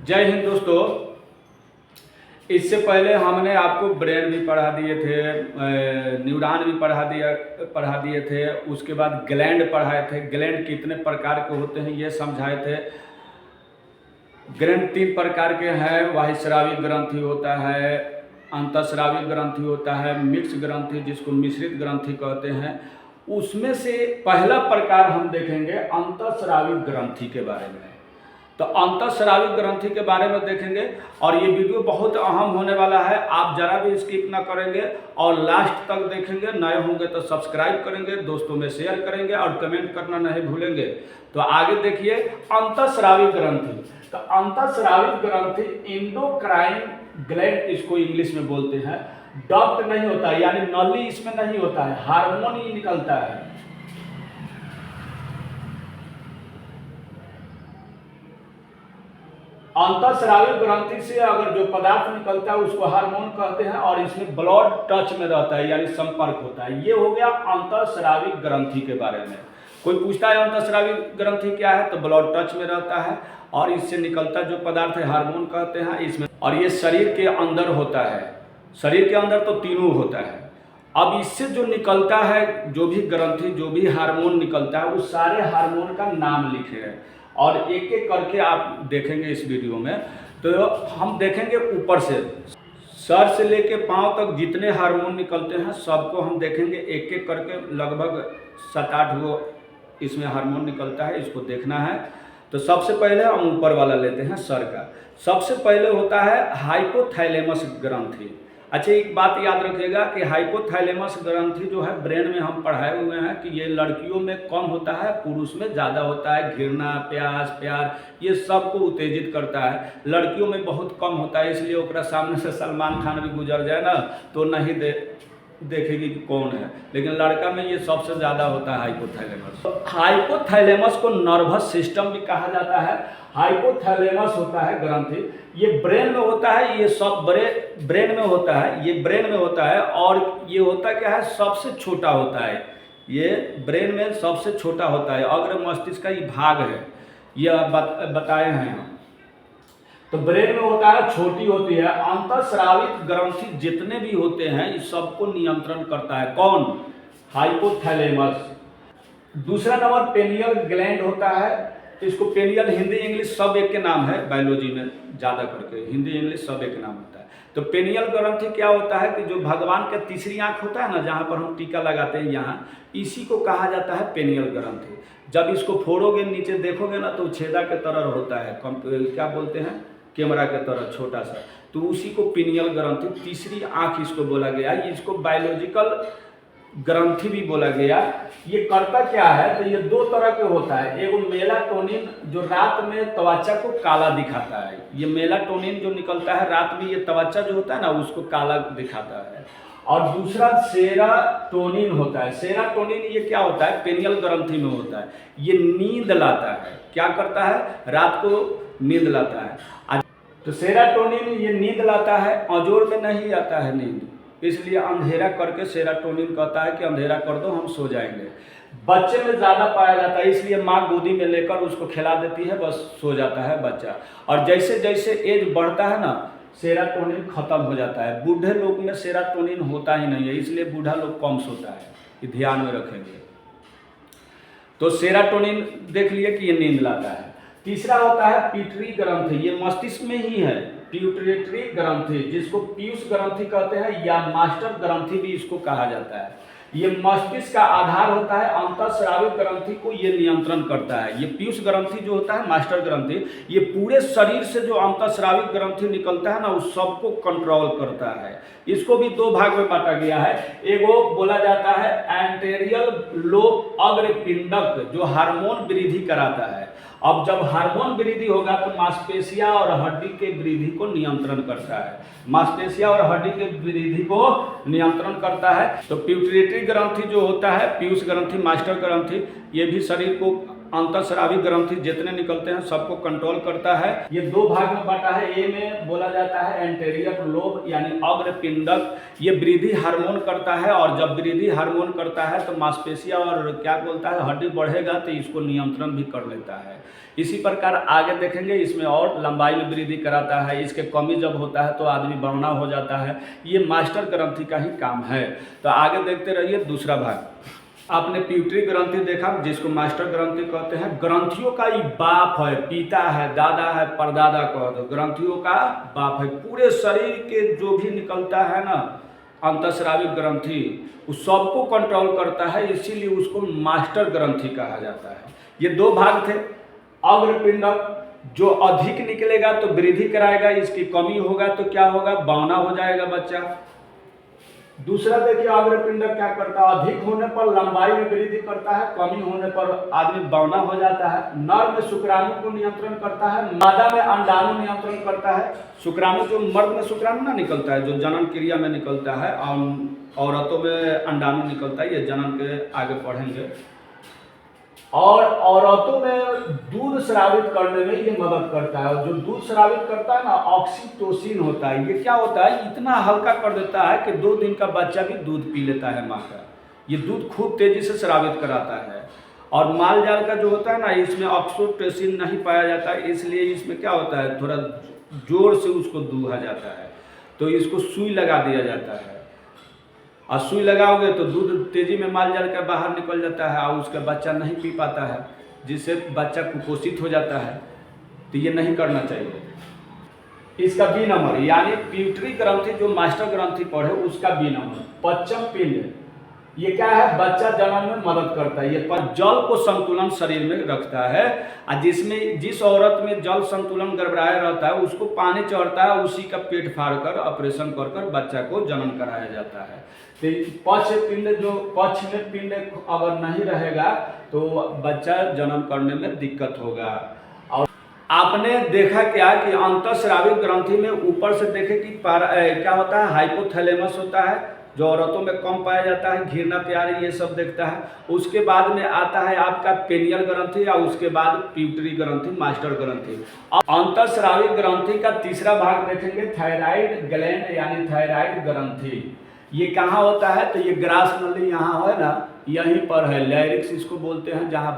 जय हिंद दोस्तों। इससे पहले हमने आपको ब्रेन भी पढ़ा दिए थे, न्यूरॉन भी पढ़ा दिए थे। उसके बाद ग्लैंड पढ़ाए थे। ग्लैंड कितने प्रकार के होते हैं ये समझाए थे। ग्लैंड 3 प्रकार के हैं। बाह्यस्रावी ग्रंथि होता है, अंतःस्रावी ग्रंथि होता है, मिक्स ग्रंथि जिसको मिश्रित ग्रंथि कहते हैं। उसमें से पहला प्रकार हम देखेंगे अंतःस्रावी ग्रंथि के बारे में। तो अंतःस्रावी ग्रंथि के बारे में देखेंगे और ये वीडियो बहुत अहम होने वाला है। आप जरा भी स्किप ना करेंगे और लास्ट तक देखेंगे। नए होंगे तो सब्सक्राइब करेंगे, दोस्तों में शेयर करेंगे और कमेंट करना नहीं भूलेंगे। तो आगे देखिए अंतःस्रावी ग्रंथि। तो अंतःस्रावी ग्रंथि इंडोक्राइन ग्लैंड इसको इंग्लिश में बोलते हैं। डक्ट नहीं होता है, यानी नली इसमें नहीं होता है, हार्मोन ही निकलता है। अंतःस्रावी ग्रंथि से अगर जो पदार्थ निकलता है उसको हार्मोन कहते हैं और इसमें ब्लड टच में रहता है, यानी संपर्क होता है। ये हो गया अंतःस्रावी ग्रंथि के बारे में। कोई पूछता है अंतःस्रावी ग्रंथि क्या है, तो ब्लड टच में रहता है और इससे निकलता जो पदार्थ है हार्मोन कहते हैं इसमें। और ये शरीर के अंदर होता है। शरीर के अंदर तो तीनों होता है। अब इससे जो निकलता है, जो भी ग्रंथि, जो भी हार्मोन निकलता है, उस सारे हार्मोन का नाम लिखे हैं और एक एक करके आप देखेंगे इस वीडियो में। तो हम देखेंगे ऊपर से, सर से लेके पांव तक जितने हार्मोन निकलते हैं सबको हम देखेंगे एक एक करके। लगभग 7-8 गो इसमें हार्मोन निकलता है, इसको देखना है। तो सबसे पहले हम ऊपर वाला लेते हैं, सर का। सबसे पहले होता है हाइपोथैलेमस ग्रंथि। अच्छा, एक बात याद रखिएगा कि हाइपोथैलेमस ग्रंथि जो है ब्रेन में हम पढ़ाए हुए हैं कि ये लड़कियों में कम होता है, पुरुष में ज़्यादा होता है। घृणा, प्यार ये सबको उत्तेजित करता है। लड़कियों में बहुत कम होता है, इसलिए ओकरा सामने से सलमान खान भी गुजर जाए ना तो नहीं देखेगी कि कौन है। लेकिन लड़का में ये सबसे ज़्यादा होता है हाइपोथैलेमस। तो हाइपोथैलेमस को नर्वस सिस्टम भी कहा जाता है। हाइपोथैलेमस होता है ग्रंथि, ये ब्रेन में होता है। ये सब ब्रेन में होता है, ये ब्रेन में होता है। और ये होता क्या है, सबसे छोटा होता है। ये ब्रेन में सबसे छोटा होता है। अग्र मस्तिष्क का ये भाग है, यह बताए हैं हम। तो ब्रेन में होता है, छोटी होती है। अंतःस्रावित ग्रंथि जितने भी होते हैं इस सबको नियंत्रण करता है कौन? हाइपोथैलेमस। दूसरा नंबर पेनियल ग्लैंड होता है। इसको पेनियल हिंदी इंग्लिश सब एक के नाम है, बायोलॉजी में ज़्यादा करके हिंदी इंग्लिश सब एक नाम होता है। तो पेनियल ग्रंथि क्या होता है कि जो भगवान का तीसरी आंख होता है ना, जहाँ पर हम टीका लगाते हैं, यहाँ इसी को कहा जाता है पेनियल ग्रंथि। जब इसको फोड़ोगे, नीचे देखोगे ना तो छेदा के तरह होता है, क्या बोलते हैं, कैमरा के तरह छोटा सा। तो उसी को पेनियल ग्रंथि, तीसरी आंख इसको बोला गया। इसको बायोलॉजिकल ग्रंथि भी बोला गया। ये करता क्या है, तो ये 2 तरह के होता है। एगो मेलाटोनिन जो रात में त्वचा को काला दिखाता है। ये मेलाटोनिन जो निकलता है रात में, ये त्वचा जो होता है ना उसको काला दिखाता है। और दूसरा सेराटोनिन होता है। सेराटोनिन ये क्या होता है, पेनियल ग्रंथि में होता है। ये नींद लाता है। क्या करता है, रात को नींद लाता है। तो सेराटोनिन ये नींद लाता है, अजोर में नहीं आता है नींद, इसलिए अंधेरा करके सेराटोनिन कहता है कि अंधेरा कर दो, हम सो जाएंगे। बच्चे में ज़्यादा पाया जाता है, इसलिए माँ गोदी में लेकर उसको खिला देती है, बस सो जाता है बच्चा। और जैसे जैसे एज बढ़ता है ना, सेराटोनिन खत्म हो जाता है। बूढ़े लोग में सेराटोनिन होता ही नहीं है, इसलिए बूढ़ा लोग कम सोता है, ये ध्यान में रखेंगे। तो सेराटोनिन देख लिए कि ये नींद लाता है। तीसरा होता है पिट्यूटरी ग्रंथि, ये मस्तिष्क में ही है। पिट्यूटरी ग्रंथि जिसको पीयूष ग्रंथि कहते हैं या मास्टर ग्रंथि भी इसको कहा जाता है। ये मस्तिष्क का आधार होता है। अंतःस्रावी ग्रंथि को ये नियंत्रण करता है। ये पीयूष ग्रंथि जो होता है, मास्टर ग्रंथि, ये पूरे शरीर से जो अंतःस्रावी ग्रंथि निकलता है ना उस सबको कंट्रोल करता है। इसको भी 2 भाग में बांटा गया है। एगो बोला जाता है एंटेरियल लोब अग्रपिंडक, जो हार्मोन वृद्धि कराता है। अब जब हार्मोन वृद्धि होगा तो मांसपेशियां और हड्डी के वृद्धि को नियंत्रण करता है। मांसपेशियां और हड्डी के वृद्धि को नियंत्रण करता है। तो पिट्यूटरी ग्रंथि जो होता है, पीयूष ग्रंथि, मास्टर ग्रंथि, ये भी शरीर को अंतःस्रावी ग्रंथि जितने निकलते हैं सबको कंट्रोल करता है। ये दो भाग में बांटा है। ए में बोला जाता है एंटेरियर लोब यानी अग्रपिंडक, ये वृद्धि हार्मोन करता है, और जब वृद्धि हार्मोन करता है तो मांसपेशियां और क्या बोलता है हड्डी बढ़ेगा तो इसको नियंत्रण भी कर लेता है। इसी प्रकार आगे देखेंगे इसमें और लंबाई में वृद्धि कराता है। इसके कमी जब होता है तो आदमी बौना हो जाता है। ये मास्टर ग्रंथि का ही काम है। तो आगे देखते रहिए दूसरा भाग। आपने प्यूटरी ग्रंथि देखा जिसको मास्टर ग्रंथि कहते हैं। ग्रंथियों का ये बाप है, पिता है, दादा है, परदादा कह दो, ग्रंथियों का बाप है। पूरे शरीर के जो भी निकलता है ना अंतःस्रावी ग्रंथि उस सबको कंट्रोल करता है, इसीलिए उसको मास्टर ग्रंथि कहा जाता है। ये दो भाग थे। अग्रपिंडक जो अधिक निकलेगा तो वृद्धि कराएगा, इसकी कमी होगा तो क्या होगा, बौना हो जाएगा बच्चा। दूसरा देखिए अग्रपिंडक क्या करता है, अधिक होने पर लंबाई में वृद्धि करता है, कमी होने पर आदमी बौना हो जाता है। नर में शुक्राणु को नियंत्रण करता है, मादा में अंडाणु नियंत्रण करता है। शुक्राणु जो मर्द में शुक्राणु ना निकलता है जो जनन क्रिया में निकलता है, और औरतों में अंडाणु निकलता है, ये जनन के आगे पढ़ेंगे। और औरतों में दूध स्रावित करने में ये मदद करता है। जो दूध स्रावित करता है ना ऑक्सीटोसिन होता है। ये क्या होता है, इतना हल्का कर देता है कि 2 दिन का बच्चा भी दूध पी लेता है माँ का। ये दूध खूब तेजी से स्रावित कराता है। और माल जाल का जो होता है ना इसमें ऑक्सीटोसिन नहीं पाया जाता है, इसलिए इसमें क्या होता है थोड़ा जोर से उसको दूहा जाता है, तो इसको सुई लगा दिया जाता है। और सुई लगाओगे तो दूध तेजी में माल जाल का बाहर निकल जाता है और उसका बच्चा नहीं पी पाता है, जिससे बच्चा कुपोषित हो जाता है। तो ये नहीं करना चाहिए। इसका बी नंबर यानी प्यूटरी ग्रंथि जो मास्टर ग्रंथि पढ़े उसका बी नंबर पश्चिम पिंड, ये क्या है, बच्चा जन्म में मदद करता है। ये जल को संतुलन शरीर में रखता है, और जिस औरत में जल संतुलन गड़बड़ाया रहता है उसको पानी चढ़ता है, उसी का पेट फाड़ कर ऑपरेशन कर कर बच्चा को जन्म कराया जाता है। तो पक्ष में पिंड अगर नहीं रहेगा तो बच्चा जन्म करने में दिक्कत होगा। और आपने देखा क्या कि अंतःस्रावी ग्रंथि में ऊपर से देखे कि क्या होता है, हाइपोथैलेमस होता है जो औरतों में कम पाया जाता है, घृणा प्यार ये सब देखता है। उसके बाद में आता है आपका पेनियल ग्रंथि, या उसके बाद प्यूटरी ग्रंथि मास्टर ग्रंथि। अंतःस्रावी ग्रंथि का तीसरा भाग देखेंगे थायराइड ग्लैंड यानी थायराइड ग्रंथि। ये कहाँ होता है, तो ये ग्रास नली यहाँ है ना, यहीं पर है, लैरिक्स इसको बोलते हैं, जहाँ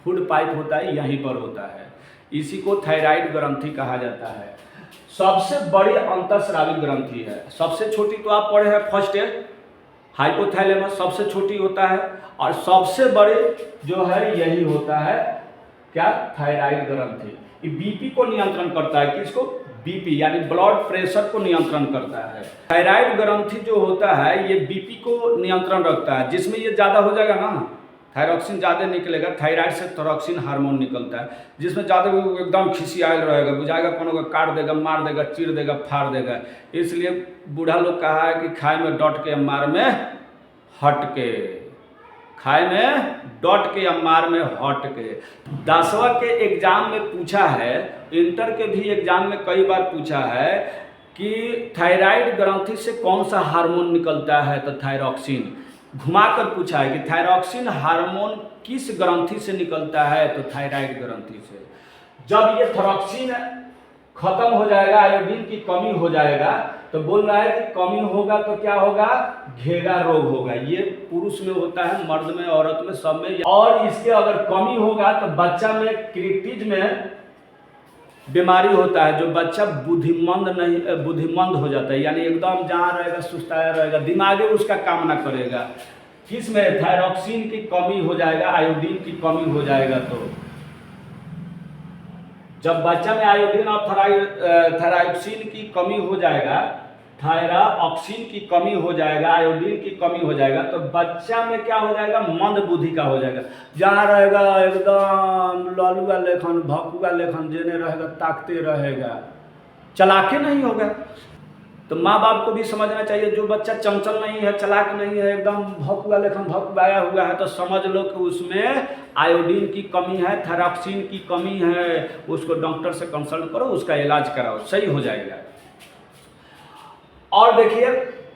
फूड पाइप होता है यहीं पर होता है, इसी को थायराइड ग्रंथि कहा जाता है। सबसे बड़ी अंतःस्रावी ग्रंथि है। सबसे छोटी तो आप पढ़े हैं फर्स्ट है हाइपोथैलेमस, सबसे छोटी होता है, और सबसे बड़े जो है यही होता है क्या, थायराइड ग्रंथि। ये बीपी को नियंत्रण करता है, किसको, बीपी यानी ब्लड प्रेशर को नियंत्रण करता है। थायराइड ग्रंथि जो होता है ये बीपी को नियंत्रण रखता है। जिसमें ये ज़्यादा हो जाएगा ना, थायरॉक्सिन ज़्यादा निकलेगा, थायराइड से थायरॉक्सिन हार्मोन निकलता है, जिसमें ज़्यादा एकदम खिसियाल रहेगा, बुझाएगा कोनो को काट देगा, मार देगा, चीर देगा, फाड़ देगा। इसलिए बूढ़ा लोग कहा है कि खाए में डट के मार में हट के, खाए में डट के मार में हट के। 10वां के एग्जाम में पूछा है, इंटर के भी एग्जाम में कई बार पूछा है कि थायराइड ग्रंथि से कौन सा हार्मोन निकलता है, तो थायरॉक्सिन। घुमाकर पूछा है कि थायरॉक्सिन हार्मोन किस ग्रंथि से निकलता है, तो थायराइड ग्रंथि से। जब ये थायरॉक्सिन खत्म हो जाएगा, आयोडीन की कमी हो जाएगा, तो बोल रहा है कि कमी होगा तो क्या होगा, घेगा रोग होगा। ये पुरुष में होता है, मर्द में, औरत में, सब में। और इसके अगर कमी होगा तो बच्चा में क्रिटिज में बीमारी होता है, जो बच्चा बुद्धिमंद हो जाता है, यानी एकदम जहाँ रहेगा सुस्ताया रहेगा, दिमागे उसका काम ना करेगा। किस में, थायरॉक्सिन की कमी हो जाएगा, आयोडीन की कमी हो जाएगा। तो जब बच्चा में आयोडीन और थायरॉक्सिन की कमी हो जाएगा, थायरॉक्सिन की कमी हो जाएगा, आयोडीन की कमी हो जाएगा, तो बच्चा में क्या हो जाएगा, मंद बुद्धि का हो जाएगा। जहाँ रहेगा एकदम लालूगा लेखन, भकुआ लेखन, जेने रहेगा ताकते रहेगा, चलाके नहीं होगा। तो माँ बाप को भी समझना चाहिए, जो बच्चा चंचल नहीं है, चलाक नहीं है, एकदम भकुआ लेखन भकुआया हुआ है, तो समझ लो कि उसमें आयोडीन की कमी है, थायरॉक्सिन की कमी है। उसको डॉक्टर से कंसल्ट करो, उसका इलाज कराओ, सही हो जाएगा। और देखिए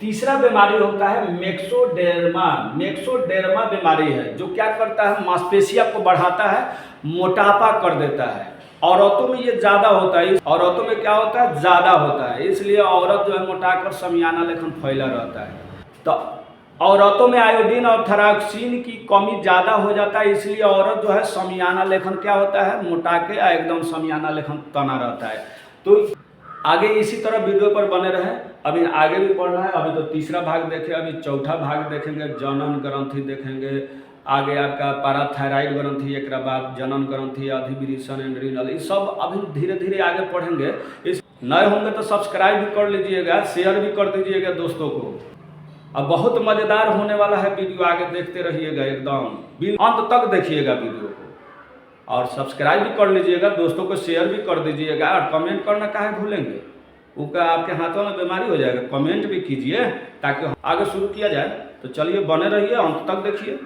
तीसरा बीमारी होता है मैक्सोडेर्मा। मैक्सोडेर्मा बीमारी है जो क्या करता है, मांसपेशियों को बढ़ाता है, मोटापा कर देता है। औरतों में ये ज़्यादा होता है, औरतों में क्या होता है, ज़्यादा होता है, इसलिए औरत जो है मोटाकर समियाना लेखन फैला रहता है। तो औरतों में आयोडीन और थायरॉक्सिन की कमी ज़्यादा हो जाता है, इसलिए औरत जो है समियाना लेखन क्या होता है, मोटा के एकदम समियाना लेखन तना रहता है। तो आगे इसी तरह वीडियो पर बने रहें, अभी आगे भी पढ़ना है। अभी तो तीसरा भाग देखे, अभी चौथा भाग देखेंगे, जनन ग्रंथि देखेंगे, आगे आपका पैराथायराइड ग्रंथि, एक बाद जनन ग्रंथि, अधिविरेचन एंड्रिनल, ये सब अभी धीरे धीरे आगे पढ़ेंगे। इस नए होंगे तो सब्सक्राइब भी कर लीजिएगा, शेयर भी कर दीजिएगा दोस्तों को। अब बहुत मज़ेदार होने वाला है वीडियो, आगे देखते रहिएगा, एकदम अंत तक देखिएगा वीडियो को, और सब्सक्राइब भी कर लीजिएगा, दोस्तों को शेयर भी कर दीजिएगा, और कमेंट करना काहे भूलेंगे, उनका आपके हाथों में बीमारी हो जाएगा। कमेंट भी कीजिए ताकि आगे शुरू किया जाए। तो चलिए बने रहिए, अंत तक देखिए।